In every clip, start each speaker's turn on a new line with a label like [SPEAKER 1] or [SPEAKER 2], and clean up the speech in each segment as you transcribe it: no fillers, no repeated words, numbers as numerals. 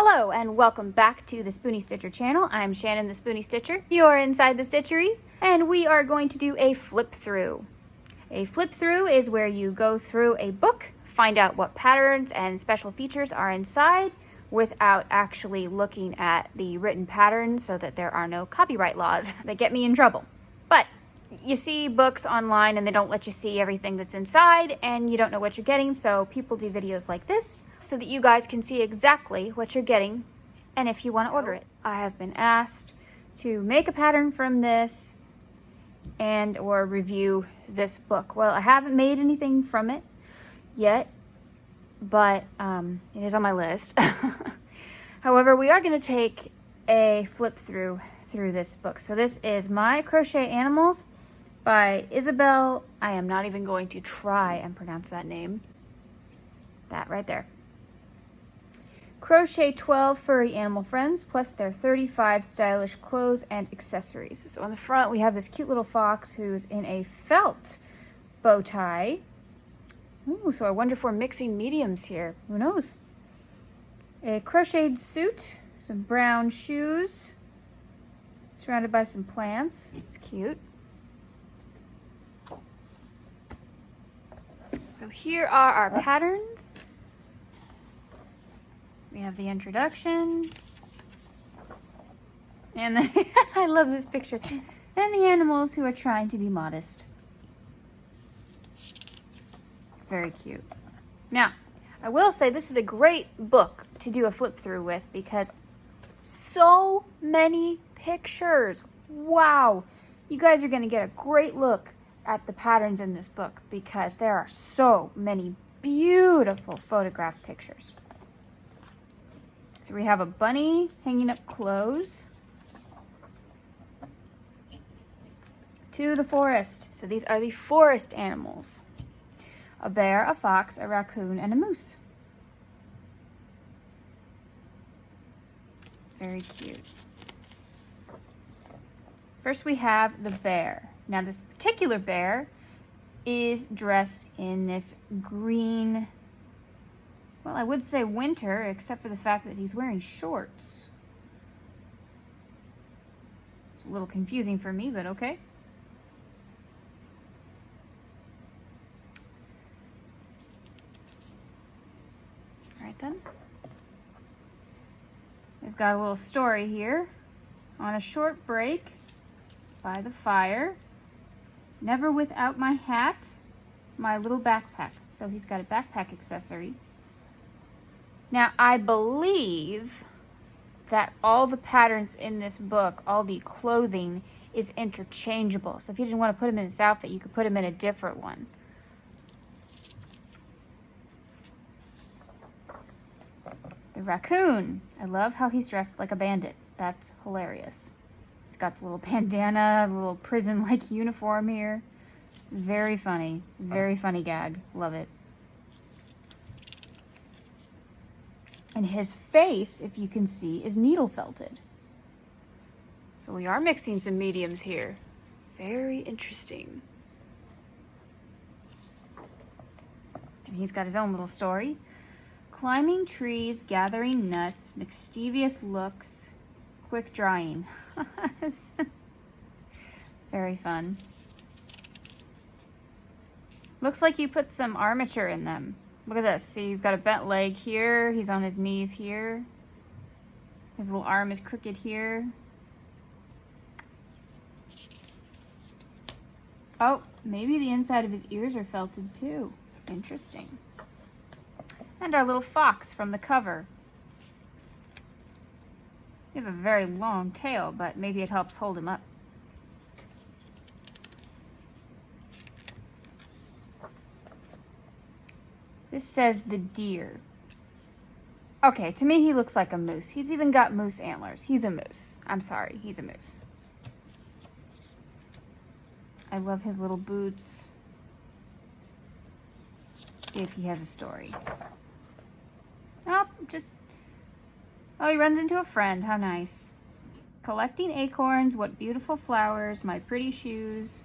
[SPEAKER 1] Hello and welcome back to the Spoonie Stitcher channel. I'm Shannon, the Spoonie Stitcher. You're inside the stitchery and we are going to do a flip through. A flip through is where you go through a book, find out what patterns and special features are inside without actually looking at the written patterns so that there are no copyright laws that get me in trouble. But you see books online and they don't let you see everything that's inside and you don't know what you're getting, so people do videos like this so that you guys can see exactly what you're getting and if you want to order it. I have been asked to make a pattern from this and or review this book. Well, I haven't made anything from it yet, but it is on my list. However, we are going to take a flip through this book. So this is My Crochet Animals by Isabel. I am not even going to try and pronounce that name. That right there. Crochet 12 furry animal friends plus their 35 stylish clothes and accessories. So on the front we have this cute little fox who's in a felt bow tie. Ooh, so I wonder if we're mixing mediums here. Who knows? A crocheted suit, some brown shoes, surrounded by some plants. It's cute. So here are our patterns. We have the introduction. And I love this picture. And the animals who are trying to be modest. Very cute. Now, I will say this is a great book to do a flip through with because so many pictures. Wow. You guys are going to get a great look at the patterns in this book because there are so many beautiful photograph pictures. So we have a bunny hanging up clothes. To the forest. So these are the forest animals. A bear, a fox, a raccoon, and a moose. Very cute. First we have the bear. Now this particular bear is dressed in this green, well, I would say winter, except for the fact that he's wearing shorts. It's a little confusing for me, but okay. All right then. We've got a little story here. On a short break by the fire, never without my hat, my little backpack. So he's got a backpack accessory. Now I believe that all the patterns in this book, all the clothing is interchangeable. So if you didn't want to put him in this outfit, you could put him in a different one. The raccoon. I love how he's dressed like a bandit. That's hilarious. He's got the little bandana, the little prison-like uniform here. Very funny gag. Love it. And his face, if you can see, is needle felted. So we are mixing some mediums here. Very interesting. And he's got his own little story. Climbing trees, gathering nuts, mischievous looks, quick drying. Very fun. Looks like you put some armature in them. Look at this. See, you've got a bent leg here. He's on his knees here. His little arm is crooked here. Oh, maybe the inside of his ears are felted too. Interesting. And our little fox from the cover. He has a very long tail, but maybe it helps hold him up. This says the deer. Okay, to me he looks like a moose. He's even got moose antlers. He's a moose. I'm sorry, he's a moose. I love his little boots. Let's see if he has a story. Oh, oh, he runs into a friend. How nice. Collecting acorns, what beautiful flowers, my pretty shoes,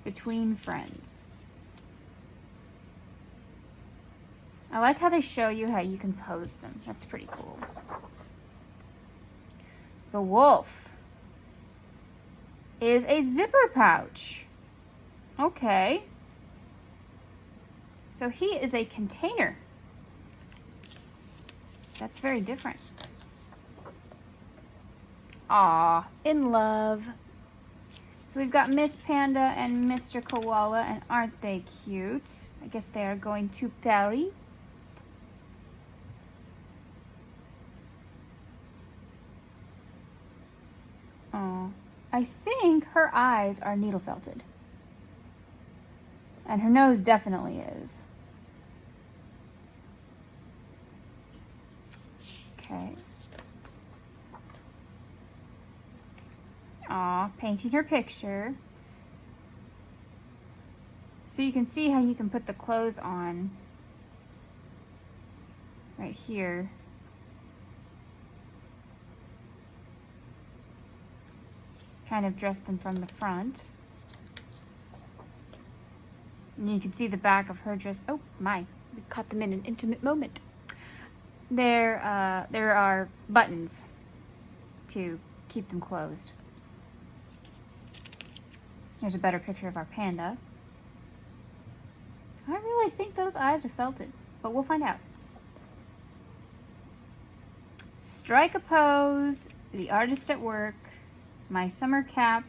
[SPEAKER 1] between friends. I like how they show you how you can pose them. That's pretty cool. The wolf is a zipper pouch. Okay. So he is a container. That's very different. Aw, in love. So we've got Miss Panda and Mr. Koala, and aren't they cute? I guess they are going to Paris. Oh, I think her eyes are needle felted. And her nose definitely is. Okay. Aw, painting her picture. So you can see how you can put the clothes on right here. Kind of dress them from the front. And you can see the back of her dress. Oh my, we caught them in an intimate moment. There are buttons to keep them closed. Here's a better picture of our panda. I really think those eyes are felted, but we'll find out. Strike a pose, the artist at work, my summer cap,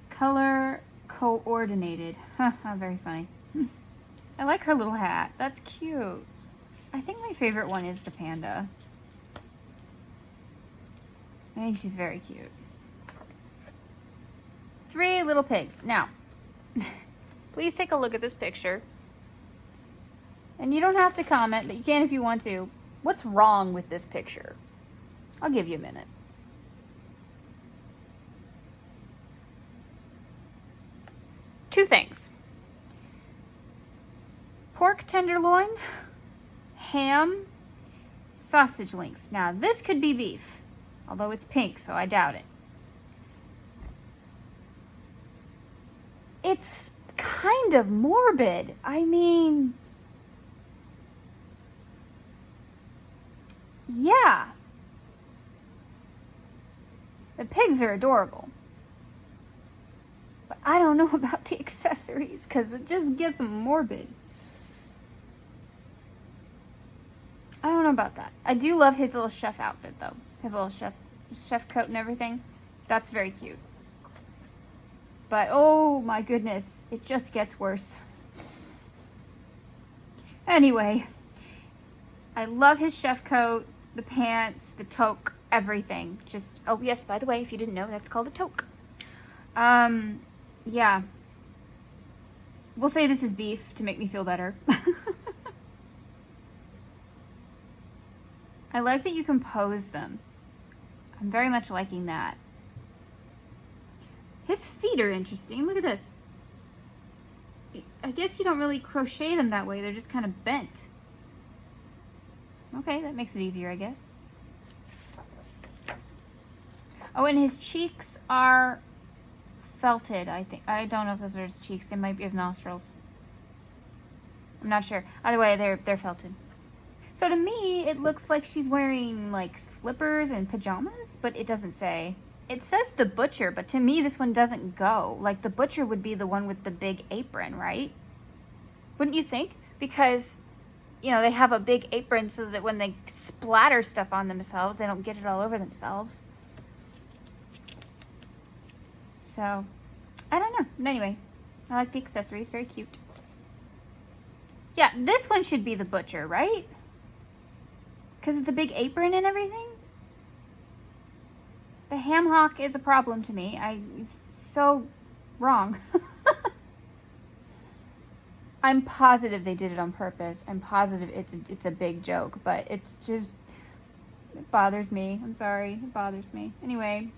[SPEAKER 1] color coordinated. Haha, very funny. I like her little hat. That's cute. I think my favorite one is the panda. I think she's very cute. 3 little pigs. Now, please take a look at this picture. And you don't have to comment, but you can if you want to. What's wrong with this picture? I'll give you a minute. Two things. Pork tenderloin, ham, sausage links. Now, this could be beef, although it's pink, so I doubt it. It's kind of morbid. I mean, yeah. The pigs are adorable. But I don't know about the accessories because it just gets morbid. I don't know about that. I do love his little chef outfit though. His little chef coat and everything. That's very cute. But oh my goodness, it just gets worse. Anyway, I love his chef coat, the pants, the toque, everything. Just, oh yes, by the way, if you didn't know, that's called a toque. Yeah. We'll say this is beef to make me feel better. I like that you can pose them. I'm very much liking that. His feet are interesting. Look at this. I guess you don't really crochet them that way. They're just kind of bent. Okay, that makes it easier, I guess. Oh, and his cheeks are felted, I think. I don't know if those are his cheeks. They might be his nostrils. I'm not sure. Either way, they're felted. So to me, it looks like she's wearing like slippers and pajamas, but it doesn't say. It says the butcher, but to me, this one doesn't go. Like the butcher would be the one with the big apron, right? Wouldn't you think? Because, you know, they have a big apron so that when they splatter stuff on themselves, they don't get it all over themselves. So, I don't know. But anyway, I like the accessories. Very cute. Yeah, this one should be the butcher, right? Because of the big apron and everything? The ham hock is a problem to me. It's so wrong. I'm positive they did it on purpose. I'm positive it's a big joke, but it's just, it bothers me. I'm sorry, it bothers me. Anyway,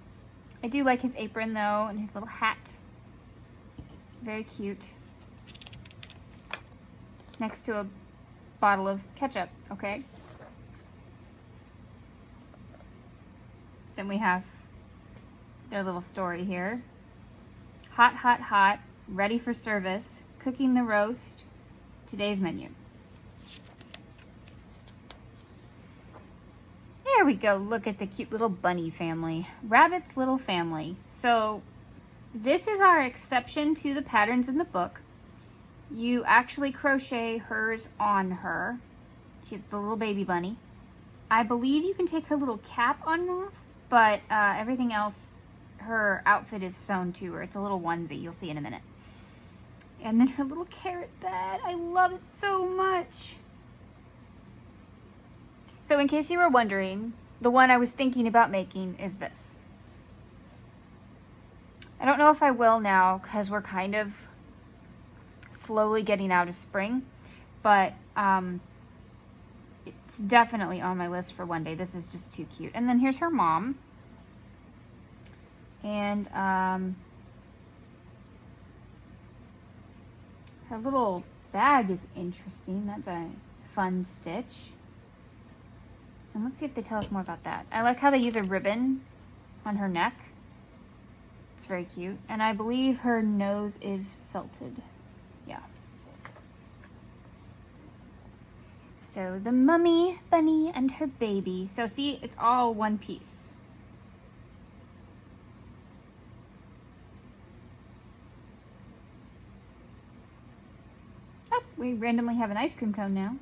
[SPEAKER 1] I do like his apron though, and his little hat. Very cute. Next to a bottle of ketchup, okay? Then we have their little story here. Hot, hot, hot, ready for service, cooking the roast, today's menu. There we go. Look at the cute little bunny family. Rabbit's little family. So this is our exception to the patterns in the book. You actually crochet hers on her. She's the little baby bunny. I believe you can take her little cap on and off, but everything else, her outfit is sewn to her. It's a little onesie. You'll see in a minute. And then her little carrot bed. I love it so much. So in case you were wondering, the one I was thinking about making is this. I don't know if I will now because we're kind of slowly getting out of spring, but it's definitely on my list for one day. This is just too cute. And then here's her mom. And her little bag is interesting. That's a fun stitch. And let's see if they tell us more about that. I like how they use a ribbon on her neck. It's very cute. And I believe her nose is felted. Yeah. So the mummy bunny and her baby. So see, it's all one piece. Oh, we randomly have an ice cream cone now.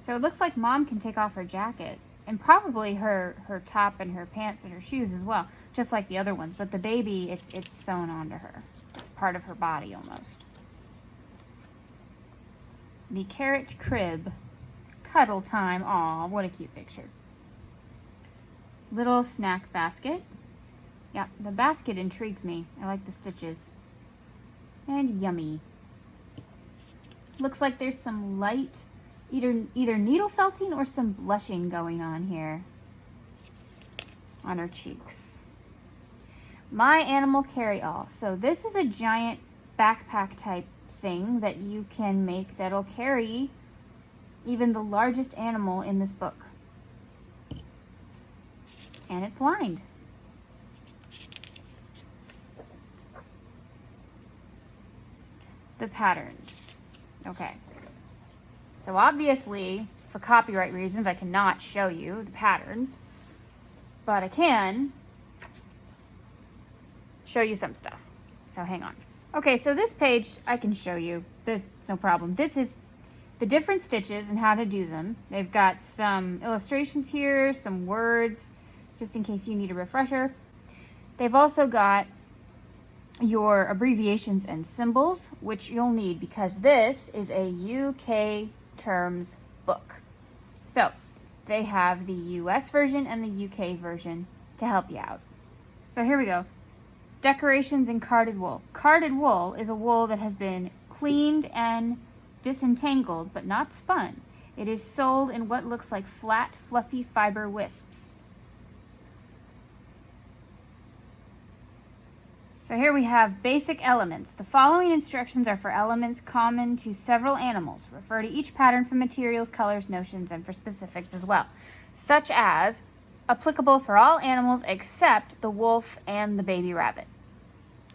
[SPEAKER 1] So it looks like mom can take off her jacket and probably her top and her pants and her shoes as well, just like the other ones. But the baby, it's sewn onto her. It's part of her body almost. The carrot crib, cuddle time. Aw, what a cute picture. Little snack basket. Yeah, the basket intrigues me. I like the stitches. And yummy. Looks like there's some light either needle felting or some blushing going on here on her cheeks. My animal carry-all. So this is a giant backpack type thing that you can make that'll carry even the largest animal in this book. And it's lined. The patterns. Okay. So obviously, for copyright reasons, I cannot show you the patterns, but I can show you some stuff. So hang on. Okay, so this page I can show you. No problem. This is the different stitches and how to do them. They've got some illustrations here, some words, just in case you need a refresher. They've also got your abbreviations and symbols, which you'll need because this is a UK terms book. So they have the US version and the UK version to help you out. So here we go. Decorations in carded wool. Carded wool is a wool that has been cleaned and disentangled but not spun. It is sold in what looks like flat, fluffy fiber wisps. So here we have basic elements. The following instructions are for elements common to several animals. Refer to each pattern for materials, colors, notions, and for specifics as well, such as applicable for all animals except the wolf and the baby rabbit.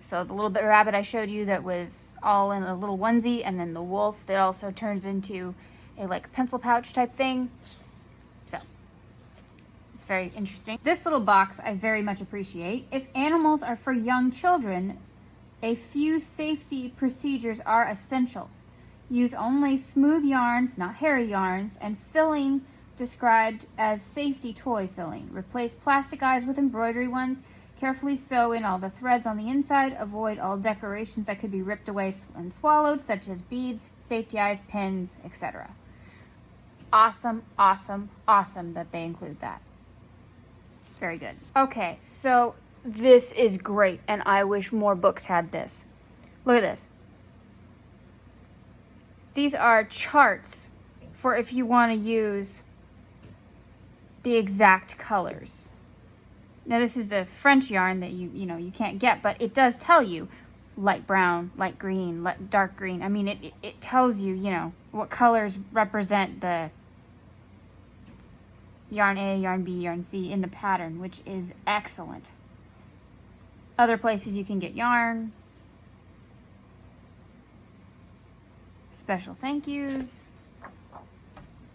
[SPEAKER 1] So the little bit of rabbit I showed you that was all in a little onesie, and then the wolf that also turns into a like pencil pouch type thing. So it's very interesting. This little box I very much appreciate. If animals are for young children, a few safety procedures are essential. Use only smooth yarns, not hairy yarns, and filling described as safety toy filling. Replace plastic eyes with embroidery ones. Carefully sew in all the threads on the inside. Avoid all decorations that could be ripped away and swallowed, such as beads, safety eyes, pins, etc. Awesome, awesome, awesome that they include that. Very good. Okay, so this is great, and I wish more books had this. Look at this. These are charts for if you want to use the exact colors. Now this is the French yarn that you can't get, but it does tell you light brown, light green, dark green. I mean, it tells you, what colors represent the yarn A, yarn B, yarn C in the pattern, which is excellent. Other places you can get yarn. special thank yous,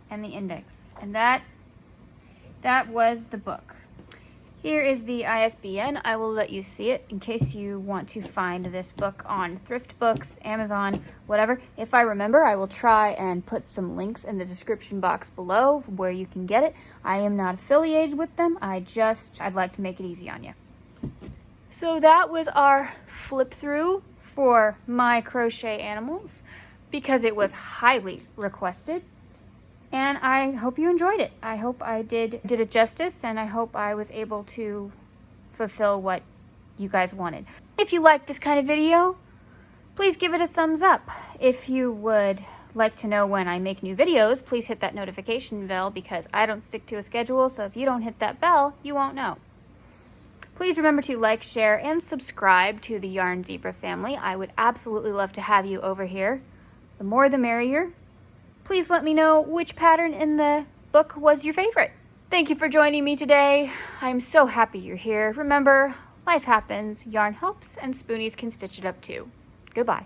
[SPEAKER 1] and the index. And that was the book. Here is the ISBN. I will let you see it in case you want to find this book on Thrift Books, Amazon, whatever. If I remember, I will try and put some links in the description box below where you can get it. I am not affiliated with them. I'd like to make it easy on you. So that was our flip through for my crochet animals because it was highly requested. And I hope you enjoyed it. I hope I did it justice, and I hope I was able to fulfill what you guys wanted. If you like this kind of video, please give it a thumbs up. If you would like to know when I make new videos, please hit that notification bell because I don't stick to a schedule, so if you don't hit that bell, you won't know. Please remember to like, share, and subscribe to the Yarn Zebra family. I would absolutely love to have you over here. The more the merrier. Please let me know which pattern in the book was your favorite. Thank you for joining me today. I'm so happy you're here. Remember, life happens, yarn helps, and spoonies can stitch it up too. Goodbye.